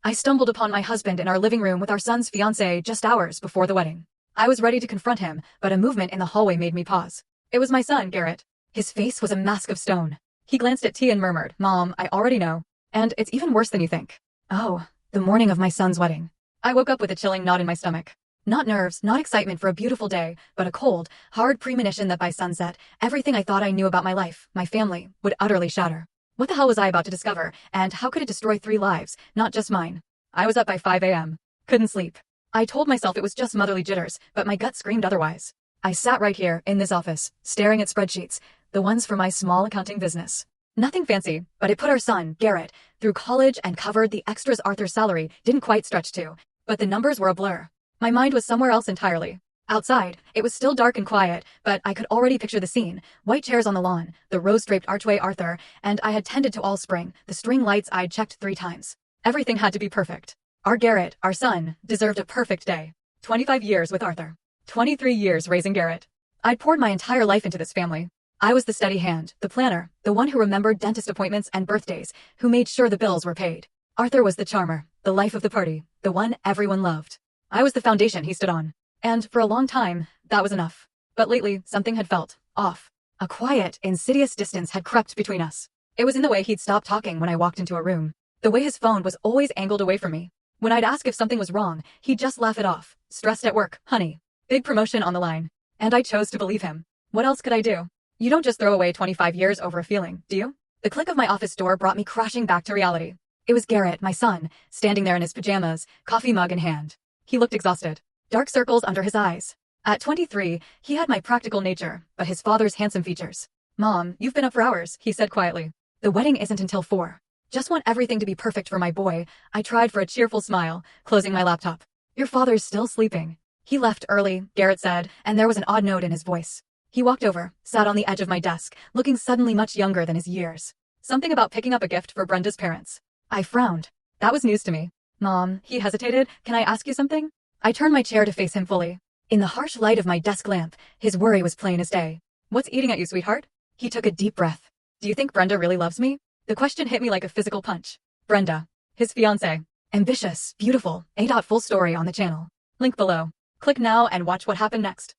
I stumbled upon my husband in our living room with our son's fiancée just hours before the wedding. I was ready to confront him, but a movement in the hallway made me pause. It was my son, Garrett. His face was a mask of stone. He glanced at T and murmured, "Mom, I already know. And it's even worse than you think." Oh, the morning of my son's wedding. I woke up with a chilling knot in my stomach. Not nerves, not excitement for a beautiful day, but a cold, hard premonition that by sunset, everything I thought I knew about my life, my family, would utterly shatter. What the hell was I about to discover, and how could it destroy 3 lives, not just mine? I was up by 5 a.m. Couldn't sleep. I told myself it was just motherly jitters, but my gut screamed otherwise. I sat right here, in this office, staring at spreadsheets, the ones for my small accounting business. Nothing fancy, but it put our son, Garrett, through college and covered the extras Arthur's salary didn't quite stretch to. But the numbers were a blur. My mind was somewhere else entirely. Outside, it was still dark and quiet, but I could already picture the scene. White chairs on the lawn, the rose-draped archway Arthur, and I had tended to all spring, the string lights I'd checked 3 times. Everything had to be perfect. Our Garrett, our son, deserved a perfect day. 25 years with Arthur. 23 years raising Garrett. I'd poured my entire life into this family. I was the steady hand, the planner, the one who remembered dentist appointments and birthdays, who made sure the bills were paid. Arthur was the charmer, the life of the party, the one everyone loved. I was the foundation he stood on. And for a long time, that was enough. But lately, something had felt off. A quiet, insidious distance had crept between us. It was in the way he'd stop talking when I walked into a room. The way his phone was always angled away from me. When I'd ask if something was wrong, he'd just laugh it off. Stressed at work, honey. Big promotion on the line. And I chose to believe him. What else could I do? You don't just throw away 25 years over a feeling, do you? The click of my office door brought me crashing back to reality. It was Garrett, my son, standing there in his pajamas, coffee mug in hand. He looked exhausted. Dark circles under his eyes. At 23, he had my practical nature, but his father's handsome features. "Mom, you've been up for hours," he said quietly. "The wedding isn't until 4. Just want everything to be perfect for my boy." I tried for a cheerful smile, closing my laptop. "Your father's still sleeping." "He left early," Garrett said, and there was an odd note in his voice. He walked over, sat on the edge of my desk, looking suddenly much younger than his years. Something about picking up a gift for Brenda's parents. I frowned. That was news to me. "Mom," he hesitated, "can I ask you something?" I turned my chair to face him fully. In the harsh light of my desk lamp, his worry was plain as day. "What's eating at you, sweetheart?" He took a deep breath. "Do you think Brenda really loves me?" The question hit me like a physical punch. Brenda. His fiancée. Ambitious, beautiful, full story on the channel. Link below. Click now and watch what happened next.